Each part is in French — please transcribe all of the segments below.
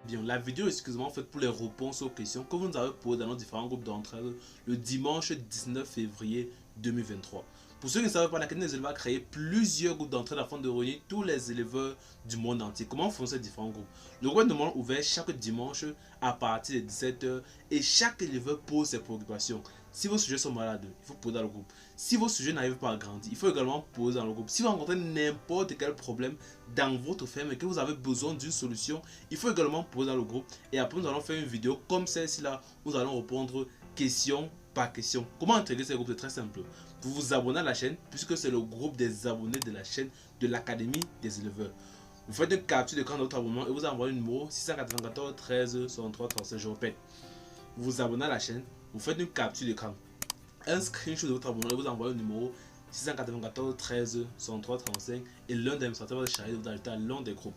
Bien, la vidéo est exclusivement faite pour les réponses aux questions que vous nous avez posées dans nos différents groupes d'entraide le dimanche 19 février 2023. Pour ceux qui ne savent pas, l'Académie des éleveurs a créé plusieurs groupes d'entraide afin de réunir tous les éleveurs du monde entier. Comment font ces différents groupes? Le groupe est normalement ouvert chaque dimanche à partir de 17 h et chaque éleveur pose ses préoccupations. Si vos sujets sont malades, il faut poser dans le groupe. Si vos sujets n'arrivent pas à grandir, il faut également poser dans le groupe. Si vous rencontrez n'importe quel problème dans votre ferme et que vous avez besoin d'une solution, il faut également poser dans le groupe. Et après, nous allons faire une vidéo comme celle-ci là, où nous allons répondre question par question. Comment intégrer ces groupes? C'est très simple. Vous vous abonnez à la chaîne, puisque c'est le groupe des abonnés de la chaîne de l'Académie des éleveurs. Vous faites une capture d'écran de votre abonnement et vous envoyez le numéro 694 13 63 37. Je répète, vous vous abonnez à la chaîne, vous faites une capture d'écran, un screenshot de votre abonnement et vous envoyez le numéro 694 13 63 35 et l'un des administrateurs va se charger de vous ajouter à l'un des groupes.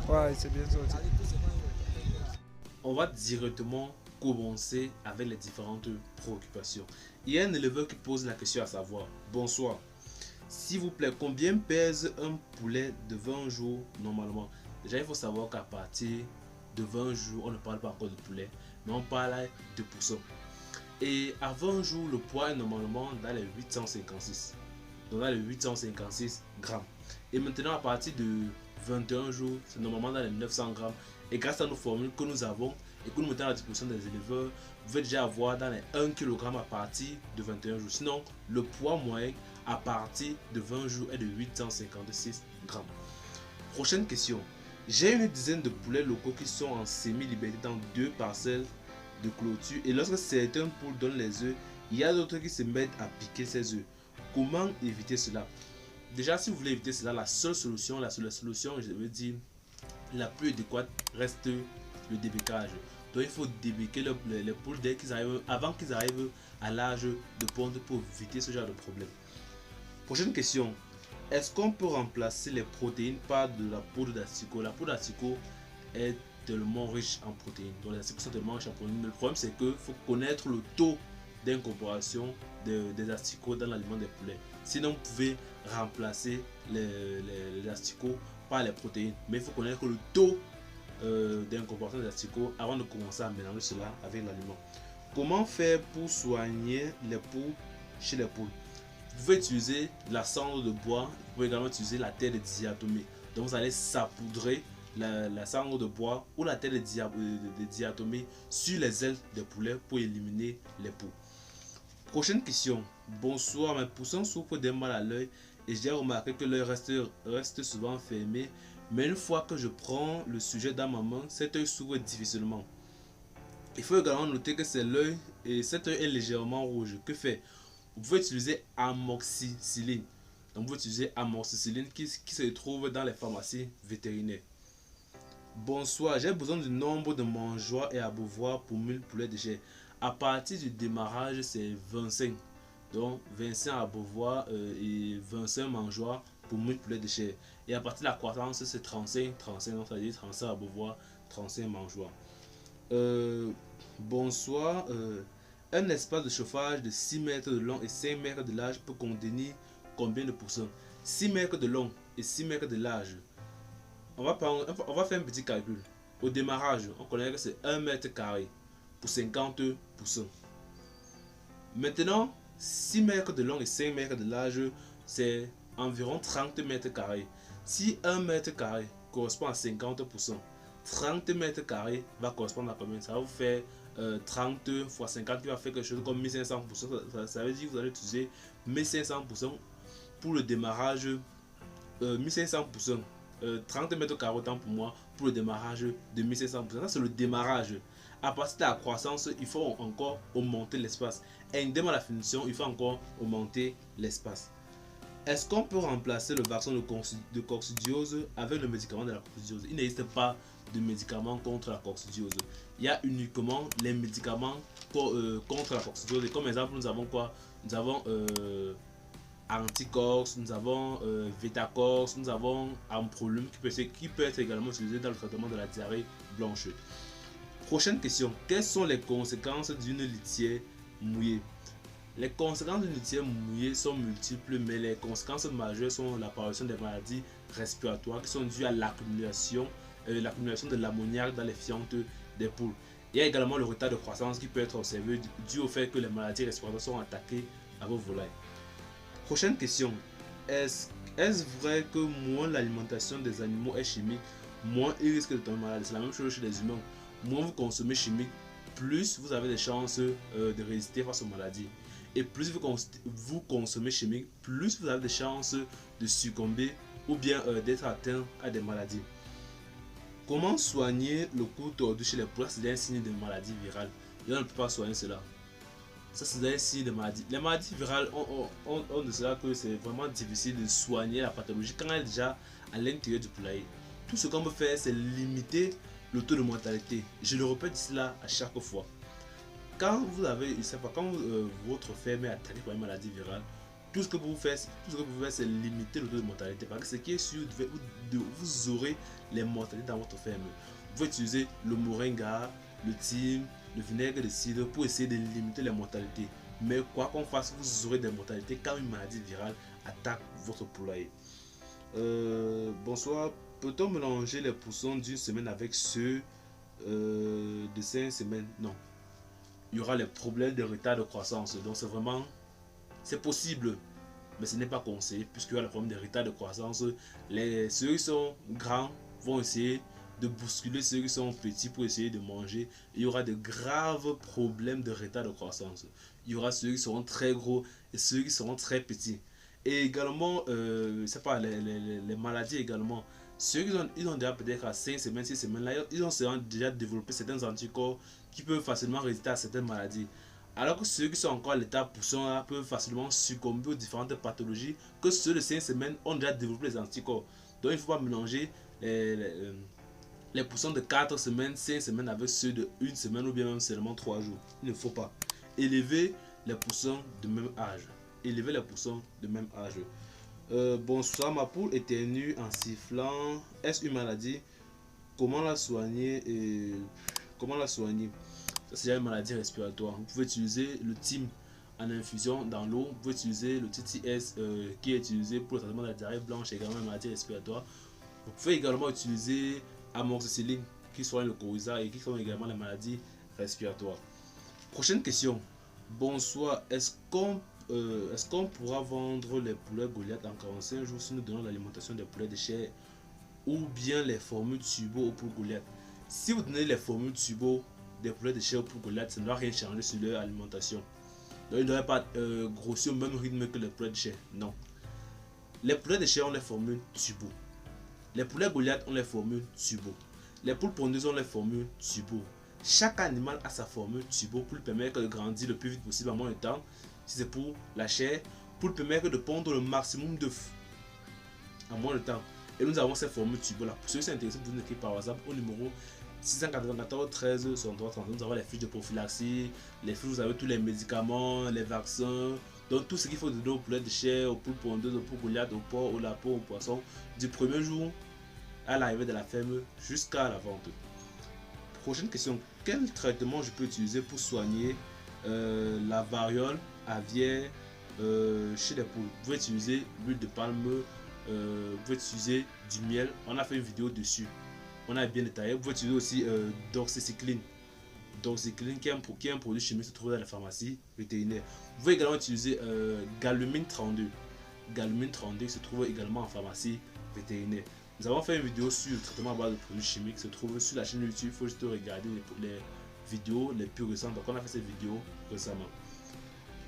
Ouais, c'est bien sorti. On va directement commencer avec les différentes préoccupations. Il y a un éleveur qui pose la question à savoir: bonsoir, s'il vous plaît, combien pèse un poulet de 20 jours normalement? Déjà, il faut savoir qu'à partir de 20 jours, on ne parle pas encore de poulet, mais on parle de poussin. Et à 20 jours, le poids est normalement dans les 856. Donc dans les 856 grammes. Et maintenant, à partir de 21 jours, c'est normalement dans les 900 grammes. Et grâce à nos formules que nous avons et que nous mettons à la disposition des éleveurs, vous pouvez déjà avoir dans les 1 kg à partir de 21 jours. Sinon, le poids moyen à partir de 20 jours est de 856 grammes. Prochaine question. J'ai une dizaine de poulets locaux qui sont en semi-liberté dans 2 parcelles de clôture. Et lorsque certains poules donnent les œufs, il y a d'autres qui se mettent à piquer ces œufs. Comment éviter cela? Déjà, si vous voulez éviter cela, la seule solution, je veux dire, la plus adéquate reste le débécage. Donc il faut débéquer les poules dès qu'ils arrivent, avant qu'ils arrivent à l'âge de pondre pour éviter ce genre de problème. Prochaine question. Est-ce qu'on peut remplacer les protéines par de la poudre d'asticot? La poudre d'asticot est tellement riche en protéines. Donc les asticots sont tellement riches en protéines. Mais le problème c'est qu'il faut connaître le taux d'incorporation des asticots dans l'aliment des poulets. Sinon, vous pouvez remplacer les asticots par les protéines. Mais il faut connaître le taux d'incorporation des asticots avant de commencer à mélanger cela avec l'aliment. Comment faire pour soigner les poux chez les poules? Vous pouvez utiliser la cendre de bois, vous pouvez également utiliser la terre de diatomée. Donc vous allez saupoudrer la cendre de bois ou la terre de diatomée sur les ailes des poulets pour éliminer les poux. Prochaine question. Bonsoir, mes poussins souffrent d'un mal à l'œil et j'ai remarqué que l'œil reste souvent fermé, mais une fois que je prends le sujet dans ma main, cet œil s'ouvre difficilement. Il faut également noter que c'est l'œil et cet œil est légèrement rouge. Que faire? Vous pouvez utiliser amoxicilline. Donc vous pouvez utiliser amoxicilline qui se trouve dans les pharmacies vétérinaires. Bonsoir, j'ai besoin du nombre de mangeoires et abreuvoirs pour 1000 poulets de chair. À partir du démarrage, c'est 25. Donc 25 abreuvoirs et 25 mangeoires pour 1000 poulets de chair. Et à partir de la croissance, c'est 35, donc ça veut dire 35 abreuvoirs, 35 mangeoires. Bonsoir, un espace de chauffage de 6 mètres de long et 5 mètres de large peut contenir combien de poussins? 6 mètres de long et 6 mètres de large. On va faire un petit calcul. Au démarrage, on connaît que c'est 1 mètre carré pour 50 poussins. Maintenant, 6 mètres de long et 5 mètres de large, c'est environ 30 mètres carrés. Si 1 mètre carré correspond à 50 poussins, 30 mètres carrés va correspondre à combien? Ça va vous faire 30 x 50 qui va faire quelque chose comme 1500 poussins. Ça veut dire que vous allez utiliser 1500 poussins pour le démarrage. 1500 poussins. 30 mètres carrés autant pour moi pour le démarrage de 1500 poussins. Ça c'est le démarrage. À partir de la croissance, il faut encore augmenter l'espace. Indépendamment de la finition, il faut encore augmenter l'espace. Est-ce qu'on peut remplacer le vaccin de coccidiose avec le médicament de la coccidiose? Il n'existe pas de médicaments contre la coccidiose. Il y a uniquement les médicaments contre la coccidiose. Et comme exemple, nous avons quoi? Nous avons Anticox, nous avons Vetacox, nous avons Amprolum qui peut être également utilisé dans le traitement de la diarrhée blanche. Prochaine question. Quelles sont les conséquences d'une litière mouillée? Les conséquences d'une litière mouillée sont multiples, mais les conséquences majeures sont l'apparition des maladies respiratoires qui sont dues à l'accumulation de l'ammoniac dans les fientes des poules. Il y a également le retard de croissance qui peut être observé dû au fait que les maladies respiratoires sont attaquées à vos volailles. Prochaine question. Est-ce vrai que moins l'alimentation des animaux est chimique, moins ils risquent de tomber malades? C'est la même chose chez les humains. Moins vous consommez chimique, plus vous avez des chances de résister face aux maladies. Et plus vous consommez chimique, plus vous avez des chances de succomber ou bien d'être atteint à des maladies. Comment soigner le cou tordu chez les poules? C'est un signe de maladie virale. Et on ne peut pas soigner cela. Ça, c'est un signe de maladie. Les maladies virales, on de cela que c'est vraiment difficile de soigner la pathologie quand elle est déjà à l'intérieur du poulailler. Tout ce qu'on peut faire, c'est limiter le taux de mortalité. Je le répète cela à chaque fois. Quand vous avez, je sais pas, quand votre ferme est attaquée par une maladie virale, tout ce que vous faites, c'est limiter le taux de mortalité. Parce que ce qui est sûr, vous aurez les mortalités dans votre ferme. Vous pouvez utiliser le moringa, le thym, le vinaigre de cidre pour essayer de limiter les mortalités. Mais quoi qu'on fasse, vous aurez des mortalités quand une maladie virale attaque votre poulailler. Bonsoir. Peut-on mélanger les poussons d'une semaine avec ceux de 5 semaines? Non. Il y aura les problèmes de retard de croissance. Donc c'est possible, mais ce n'est pas conseillé puisqu'il y a le problème de retard de croissance. Ceux qui sont grands vont essayer de bousculer ceux qui sont petits pour essayer de manger. Il y aura de graves problèmes de retard de croissance. Il y aura ceux qui seront très gros et ceux qui seront très petits. Et également, c'est pas les maladies également. Ceux qui ont déjà peut-être à 5 semaines, 6 semaines, là, ils ont déjà développé certains anticorps qui peuvent facilement résister à certaines maladies. Alors que ceux qui sont encore à l'état pousson là, peuvent facilement succomber aux différentes pathologies que ceux de 5 semaines ont déjà développé les anticorps. Donc il ne faut pas mélanger les poussons de 4 semaines, 5 semaines avec ceux de 1 semaine ou bien même seulement 3 jours. Il ne faut pas. Élever les poussons de même âge. Élever les poussons de même âge. Bonsoir, ma poule éternue en sifflant. Est-ce une maladie? Comment la soigner? Comment la soigner? C'est une maladie respiratoire. Vous pouvez utiliser le thym en infusion dans l'eau. Vous pouvez utiliser le TTS qui est utilisé pour le traitement de la diarrhée blanche, également une maladie respiratoire. Vous pouvez également utiliser amoxicilline qui soigne le coryza et qui soigne également les maladies respiratoires. Prochaine question. Bonsoir. Est-ce qu'on pourra vendre les poulets Goliath en 45 jours si nous donnons l'alimentation des poulets de chair ou bien les formules turbo aux poules Goliath? Si vous donnez les formules turbo des poulets de chair aux poules Goliath, ça ne va rien changer sur leur alimentation. Donc ils ne devraient pas grossir au même rythme que les poulets de chair. Non. Les poulets de chair ont les formules turbo. Les poulets Goliath ont les formules turbo. Les poules pondeuses ont les formules turbo. Chaque animal a sa formule turbo pour lui permettre de grandir le plus vite possible en moins de temps. Si c'est pour la chair, pour lui permettre de pondre le maximum d'œufs en moins de temps. Et nous avons cette formule turbo là. Pour ceux qui sont intéressés, vous nous écrivez par WhatsApp au numéro 694 13 63 30. Nous avons les fiches de prophylaxie, les fiches où vous avez tous les médicaments, les vaccins, donc tout ce qu'il faut donner aux poulets de chair, aux poules pondeuses, aux poules Goliath, aux porcs, aux lapins, aux poissons, du premier jour à l'arrivée de la ferme jusqu'à la vente. Prochaine question. Quel traitement je peux utiliser pour soigner la variole aviaire chez les poules? Vous pouvez utiliser l'huile de palme, vous pouvez utiliser du miel. On a fait une vidéo dessus. On a bien détaillé. Vous pouvez utiliser aussi doxycycline. Doxycycline qui est un produit chimique qui se trouve dans la pharmacie vétérinaire. Vous pouvez également utiliser Galumine 32. Galumine 32 se trouve également en pharmacie vétérinaire. Nous avons fait une vidéo sur le traitement à base de produits chimiques qui se trouve sur la chaîne YouTube. Il faut juste regarder les vidéos les plus récentes. Donc on a fait cette vidéo récemment.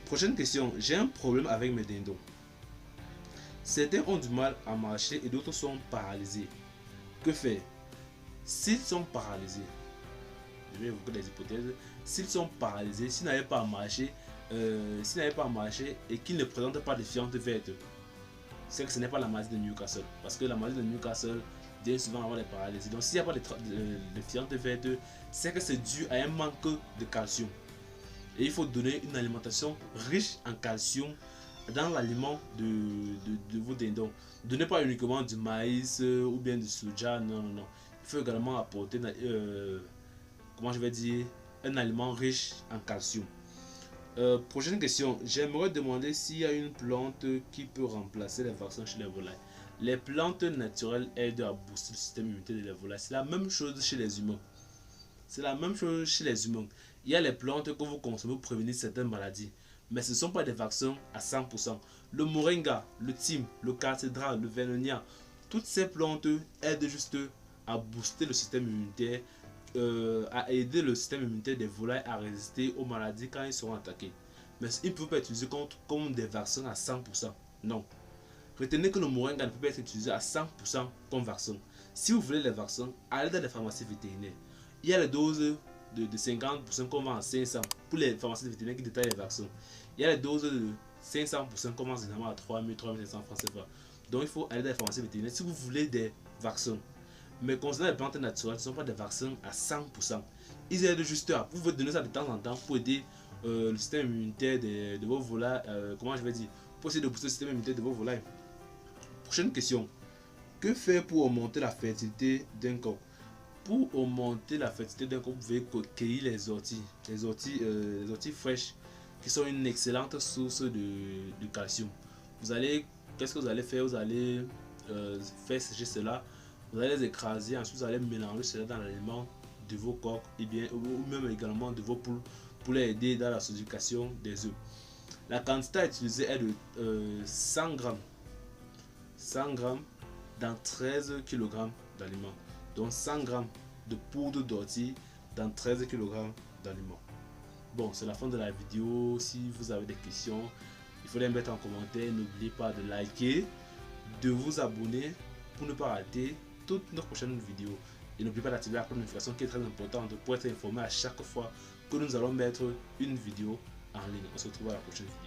Prochaine question. J'ai un problème avec mes dindons. Certains ont du mal à marcher et d'autres sont paralysés. Que faire? S'ils sont paralysés, je vais évoquer des hypothèses. S'ils sont paralysés, s'ils n'arrivent pas à marcher, et qu'ils ne présentent pas de fientes vertes, c'est que ce n'est pas la maladie de Newcastle. Parce que la maladie de Newcastle vient souvent avoir des paralysies. Donc s'il n'y a pas de fientes vertes, c'est que c'est dû à un manque de calcium. Et il faut donner une alimentation riche en calcium dans l'aliment de vos dindons. Ne donnez pas uniquement du maïs ou bien du soja, non. Il faut également apporter comment je vais dire, un aliment riche en calcium. Prochaine question, j'aimerais demander s'il y a une plante qui peut remplacer les vaccins chez les volailles. Les plantes naturelles aident à booster le système immunitaire des volailles. C'est la même chose chez les humains. C'est la même chose chez les humains. Il y a les plantes que vous consommez pour prévenir certaines maladies. Mais ce ne sont pas des vaccins à 100%. Le moringa, le thym, le cathédrale, le vernonia, toutes ces plantes aident juste à booster le système immunitaire, à aider le système immunitaire des volailles à résister aux maladies quand ils seront attaqués. Mais ils ne peuvent pas être utilisés comme des vaccins à 100%. Non. Retenez que le moringa ne peut pas être utilisé à 100% comme vaccin. Si vous voulez les vaccins, allez dans les pharmacies vétérinaires. Il y a les doses de 50% qu'on vend à 500 pour les pharmacies vétérinaires qui détaillent les vaccins. Il y a les doses de 500% qu'on vend généralement à 3000, 3500 francs CFA. Donc il faut aller dans les pharmacies vétérinaires si vous voulez des vaccins. Mais concernant les plantes naturelles, ce ne sont pas des vaccins à 100%. Ils aident juste à, vous pouvez donner ça de temps en temps pour aider le système immunitaire de vos volailles, comment je vais dire, pour essayer de booster le système immunitaire de vos volailles. Prochaine question. Que faire pour augmenter la fertilité d'un coq? Pour augmenter la fertilité d'un coq, vous pouvez cueillir les orties fraîches qui sont une excellente source de calcium. Qu'est-ce que vous allez faire? Vous allez faire sécher cela, vous allez les écraser, ensuite vous allez mélanger cela dans l'aliment de vos coqs et bien, ou même également de vos poules pour les aider dans la solidification des œufs. La quantité à utiliser est de 100 grammes dans 13 kg d'aliments. Donc 100 grammes de poudre d'ortie dans 13 kg d'aliments. Bon, c'est la fin de la vidéo. Si vous avez des questions, il faut les mettre en commentaire. N'oubliez pas de liker, de vous abonner pour ne pas rater toutes nos prochaines vidéos. Et n'oubliez pas d'activer la cloche de notification qui est très importante pour être informé à chaque fois que nous allons mettre une vidéo en ligne. On se retrouve à la prochaine vidéo.